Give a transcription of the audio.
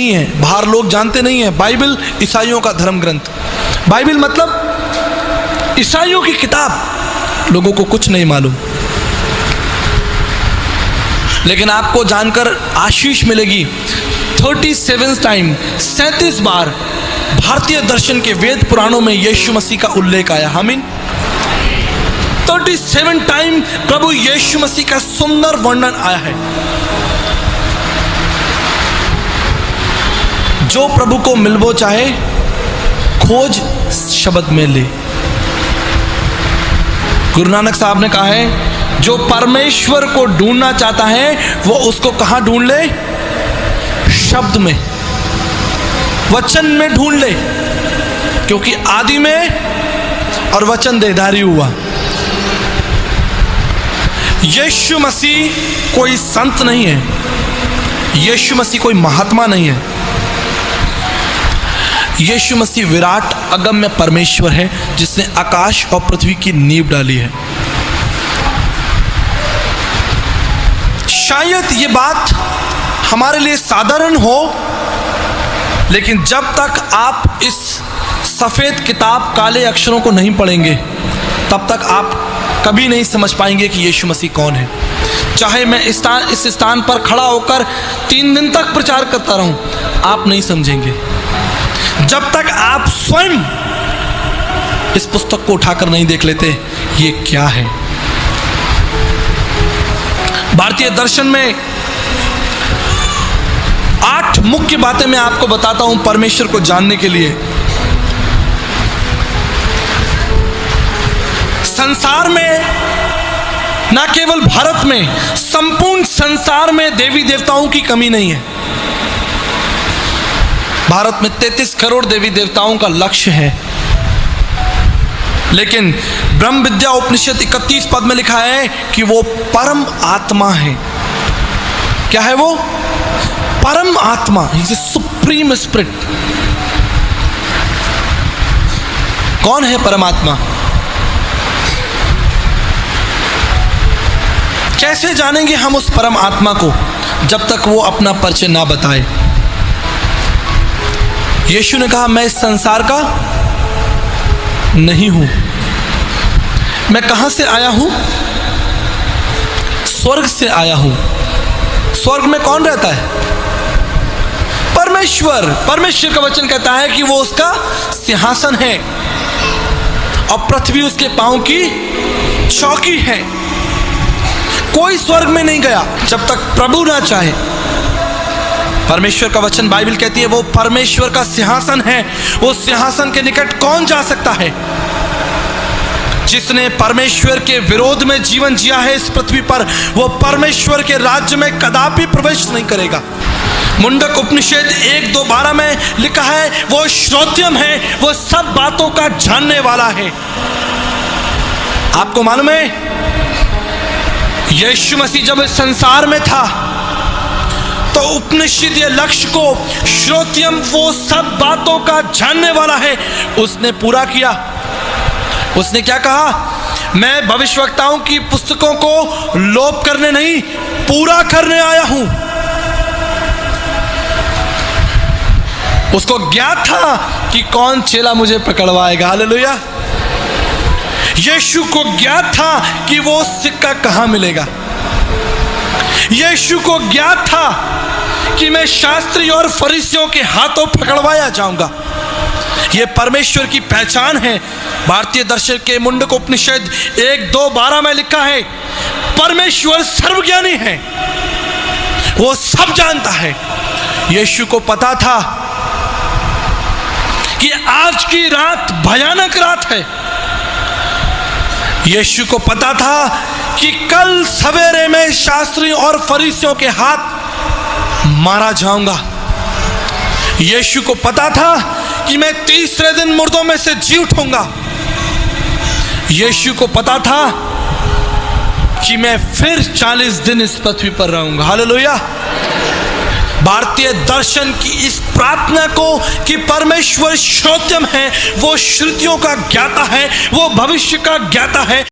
नहीं है, बाहर लोग जानते नहीं है। बाइबल ईसाइयों का धर्म ग्रंथ, बाइबल मतलब ईसाइयों की किताब, लोगों को कुछ नहीं मालूम। लेकिन आपको जानकर आशीष मिलेगी, 37 टाइम 37 बार भारतीय दर्शन के वेद पुराणों में यीशु मसीह का उल्लेख आया। आमीन। 37 टाइम प्रभु यीशु मसीह का सुंदर वर्णन आया है। जो प्रभु को मिलबो चाहे, खोज शब्द में ले। गुरु नानक साहब ने कहा है, जो परमेश्वर को ढूंढना चाहता है वो उसको कहां ढूंढ ले? शब्द में, वचन में ढूंढ ले, क्योंकि आदि में और वचन देहधारी हुआ। यीशु मसीह कोई संत नहीं है, यीशु मसीह कोई महात्मा नहीं है। यीशु मसीह विराट अगम्य परमेश्वर है, जिसने आकाश और पृथ्वी की नींव डाली है। शायद ये बात हमारे लिए साधारण हो, लेकिन जब तक आप इस सफेद किताब काले अक्षरों को नहीं पढ़ेंगे, तब तक आप कभी नहीं समझ पाएंगे कि यीशु मसीह कौन है। चाहे मैं इस स्थान पर खड़ा होकर 3 दिन तक प्रचार करता रहूं, आप नहीं समझेंगे जब तक आप स्वयं इस पुस्तक को उठाकर नहीं देख लेते ये क्या है। भारतीय दर्शन में 8 मुख्य बातें मैं आपको बताता हूं परमेश्वर को जानने के लिए। संसार में, ना केवल भारत में, संपूर्ण संसार में देवी देवताओं की कमी नहीं है। भारत में 33 करोड़ देवी देवताओं का लक्ष्य है, लेकिन ब्रह्म विद्या उपनिषद 31 पद में लिखा है कि वो परम आत्मा है। क्या है वो? परम आत्मा, सुप्रीम स्पिरिट। कौन है परमात्मा? कैसे जानेंगे हम उस परम आत्मा को जब तक वो अपना परिचय ना बताए? यीशु ने कहा, मैं इस संसार का नहीं हूं। मैं कहां से आया हूं? स्वर्ग से आया हूं। स्वर्ग में कौन रहता है? परमेश्वर। परमेश्वर का वचन कहता है कि वो उसका सिंहासन है और पृथ्वी उसके पांव की चौकी है। कोई स्वर्ग में नहीं गया जब तक प्रभु ना चाहे। परमेश्वर का वचन, बाइबल कहती है, वो परमेश्वर का सिंहासन है। उस सिंहासन के निकट कौन जा सकता है? जिसने परमेश्वर के विरोध में जीवन जिया है इस पृथ्वी पर, वो परमेश्वर के राज्य में कदापि प्रवेश नहीं करेगा। मुंडक उपनिषद 1:2-12 में लिखा है, वो श्रोत्यम है, वो सब बातों का जानने वाला है। आपको मालूम है, यीशु मसीह जब इस संसार में था तो उपनिषद लक्ष्य को, श्रोत्यम, वो सब बातों का जानने वाला है, उसने पूरा किया। उसने क्या कहा? मैं भविष्यवक्ताओं की पुस्तकों को लोप करने नहीं, पूरा करने आया हूं। उसको ज्ञात था कि कौन चेला मुझे पकड़वाएगा। हालेलुया। यीशु को ज्ञात था कि वो सिक्का कहां मिलेगा। यीशु को ज्ञात था कि मैं शास्त्री और फरीसियों के हाथों पकड़वाया जाऊंगा। यह परमेश्वर की पहचान है। भारतीय दर्शन के मुंडक उपनिषद 1:2-12 में लिखा है, परमेश्वर सर्वज्ञानी है, वो सब जानता है। यीशु को पता था कि आज की रात भयानक रात है। यीशु को पता था कि कल सवेरे में शास्त्री और फरीसियों के हाथ मारा जाऊंगा। यीशु को पता था कि मैं 3रे दिन मुर्दों में से जी उठूंगा। यीशु को पता था कि मैं फिर 40 दिन इस पृथ्वी पर रहूंगा। हालेलुया। भारतीय दर्शन की इस प्रार्थना को कि परमेश्वर श्रोत्यम है, वो श्रुतियों का ज्ञाता है, वो भविष्य का ज्ञाता है,